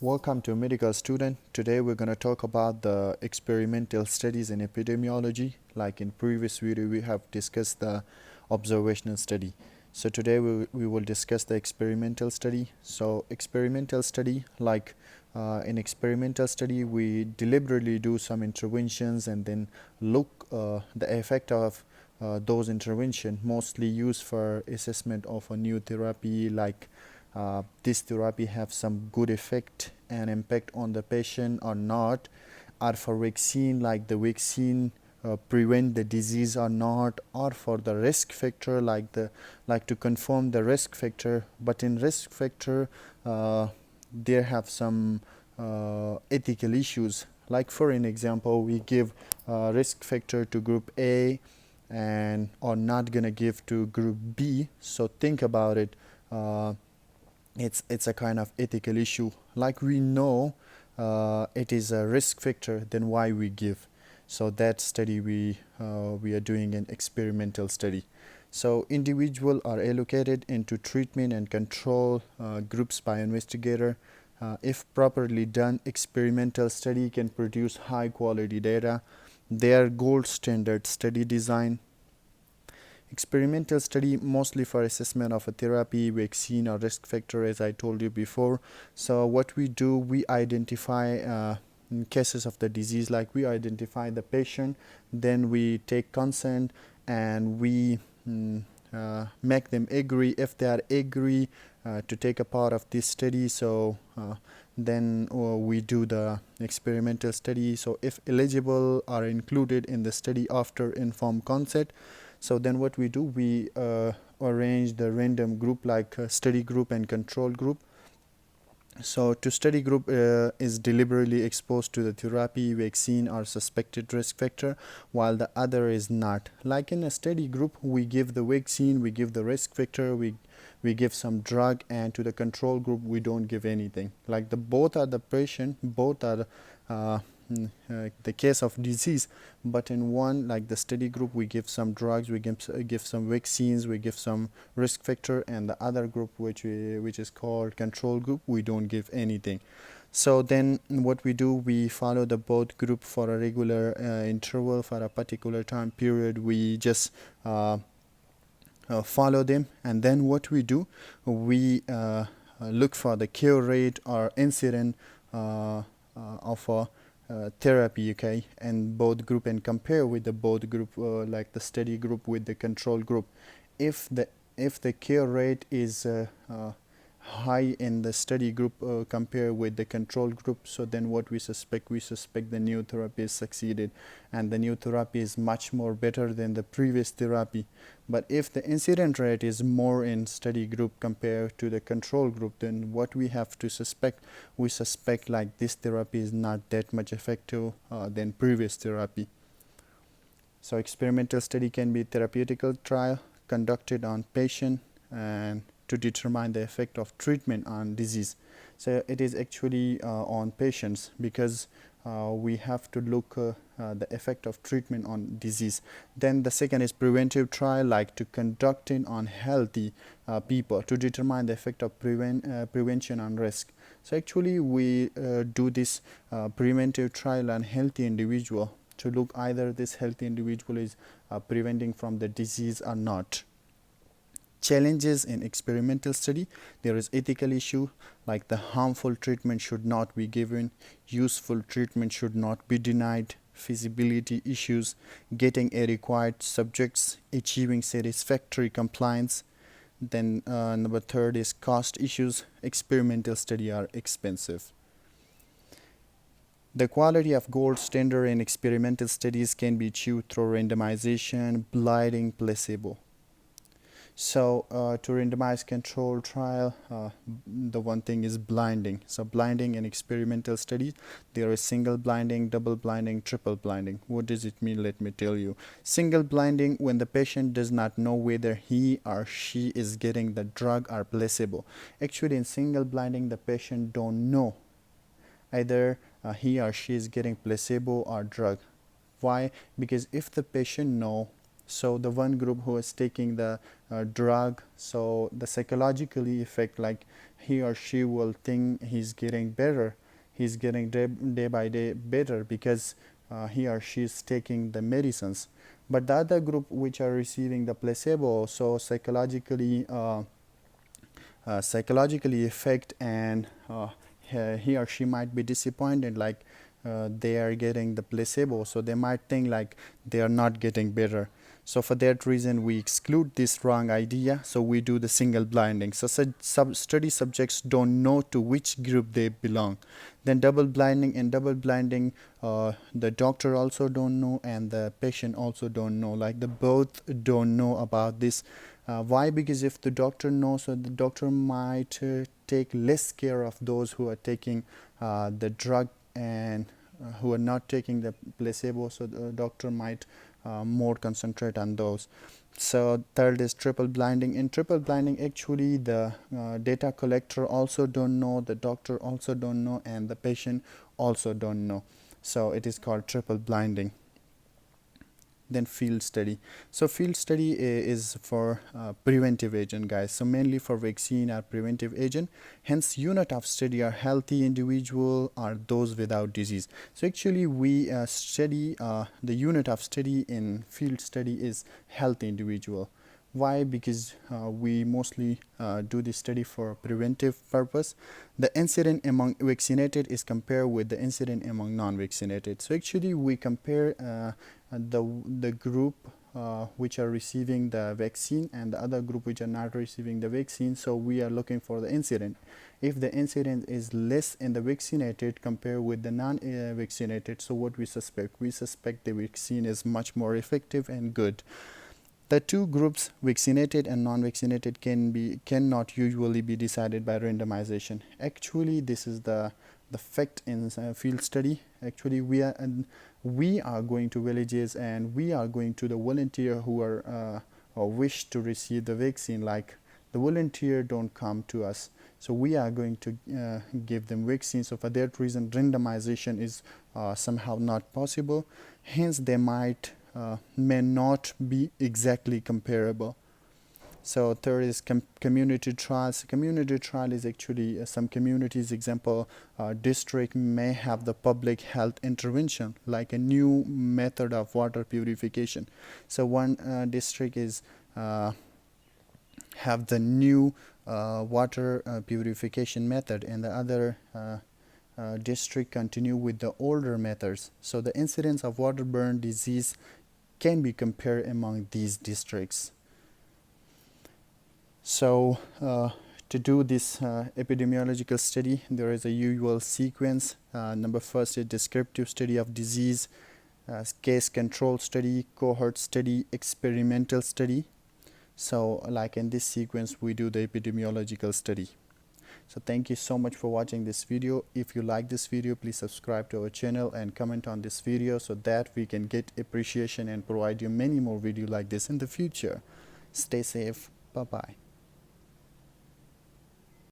Welcome to Medical Student. Today we're going to talk about the experimental studies in epidemiology. Like in previous video, we have discussed the observational study. So today we will discuss the experimental study. So experimental study, in experimental study, we deliberately do some interventions and then look the effect of those interventions, mostly used for assessment of a new therapy, this therapy have some good effect and impact on the patient or not, or for vaccine, like the vaccine prevent the disease or not, or for the risk factor, like to confirm the risk factor. But in risk factor there have some ethical issues, like for an example, we give risk factor to group A and or not gonna give to group B. So think about it. It's a kind of ethical issue. Like we know it is a risk factor, then why we give? So that study we are doing an experimental study. So individuals are allocated into treatment and control groups by investigator. If properly done, experimental study can produce high quality data. They are gold standard study design. Experimental study mostly for assessment of a therapy, vaccine or risk factor, as I told you before. So what we do, we identify in cases of the disease, like we identify the patient, then we take consent and we make them agree. If they are agree to take a part of this study, so then we do the experimental study. So if eligible are included in the study after informed consent. So then what we do, we arrange the random group, like study group and control group. So to study group is deliberately exposed to the therapy, vaccine or suspected risk factor, while the other is not. Like in a study group, we give the vaccine, we give the risk factor, we give some drug, and to the control group we don't give anything. Like both are the patient, both are the case of disease, but in one, like the study group, we give some drugs, we give some vaccines, we give some risk factor, and the other group, which is called control group, we don't give anything. So then what we do, we follow the both group for a regular interval for a particular time period. We just follow them, and then what we do, we look for the cure rate or incident of a therapy, okay, and both group, and compare with the both group, like the study group with the control group. If the cure rate is high in the study group compared with the control group, so then what we suspect the new therapy is succeeded, and the new therapy is much more better than the previous therapy. But if the incident rate is more in study group compared to the control group, then what we have to suspect, we suspect like this therapy is not that much effective than previous therapy. So experimental study can be therapeutical trial conducted on patient and to determine the effect of treatment on disease. So it is actually on patients, because we have to look the effect of treatment on disease. Then the second is preventive trial, like to conduct it on healthy people to determine the effect of prevention on risk. So actually we do this preventive trial on healthy individual to look either this healthy individual is preventing from the disease or not. Challenges in experimental study, there is ethical issue, like the harmful treatment should not be given, useful treatment should not be denied, feasibility issues, getting a required subjects, achieving satisfactory compliance. Then number third is cost issues. Experimental study are expensive. The quality of gold standard in experimental studies can be achieved through randomization, blinding, placebo. So to randomize control trial, the one thing is blinding. So blinding in experimental studies, there is single blinding, double blinding, triple blinding. What does it mean? Let me tell you. Single blinding, when the patient does not know whether he or she is getting the drug or placebo. Actually in single blinding, the patient don't know either he or she is getting placebo or drug. Why? Because if the patient know So the one group who is taking the drug, so the psychologically effect, like he or she will think he's getting better, he's getting day by day better because he or she is taking the medicines. But the other group which are receiving the placebo, so psychologically affect, and he or she might be disappointed, like they are getting the placebo, so they might think like they are not getting better. So for that reason we exclude this wrong idea, so we do the single blinding. So study subjects don't know to which group they belong. Then double blinding. In double blinding, the doctor also don't know and the patient also don't know, like the both don't know about this. Why? Because if the doctor knows, so the doctor might take less care of those who are taking the drug and who are not taking the placebo, so the doctor might more concentrate on those. So third is triple blinding. In triple blinding, actually the data collector also don't know, the doctor also don't know, and the patient also don't know. So it is called triple blinding. Then field study. So field study is for preventive agent, guys. So mainly for vaccine or preventive agent. Hence unit of study are healthy individual or those without disease. So actually we study the unit of study in field study is healthy individual. Why? Because we mostly do this study for preventive purpose. The incident among vaccinated is compared with the incident among non-vaccinated. So actually we compare the group which are receiving the vaccine and the other group which are not receiving the vaccine. So we are looking for the incident. If the incident is less in the vaccinated compared with the non-vaccinated, so what we suspect? We suspect the vaccine is much more effective and good. The two groups, vaccinated and non-vaccinated, cannot usually be decided by randomization. Actually, this is the fact in field study. Actually, we are going to villages and we are going to the volunteer who are or wish to receive the vaccine. Like the volunteer don't come to us, so we are going to give them vaccine. So for that reason, randomization is somehow not possible. Hence, they may not be exactly comparable. So third is community trials. Community trial is actually some communities, example, district may have the public health intervention, like a new method of water purification. So one district is have the new water purification method, and the other district continue with the older methods. So the incidence of waterborne disease can be compared among these districts. So to do this epidemiological study, there is a usual sequence. Number first is descriptive study of disease, case control study, cohort study, experimental study. So like in this sequence, we do the epidemiological study. So thank you so much for watching this video. If you like this video, please subscribe to our channel and comment on this video so that we can get appreciation and provide you many more videos like this in the future. Stay safe. Bye bye.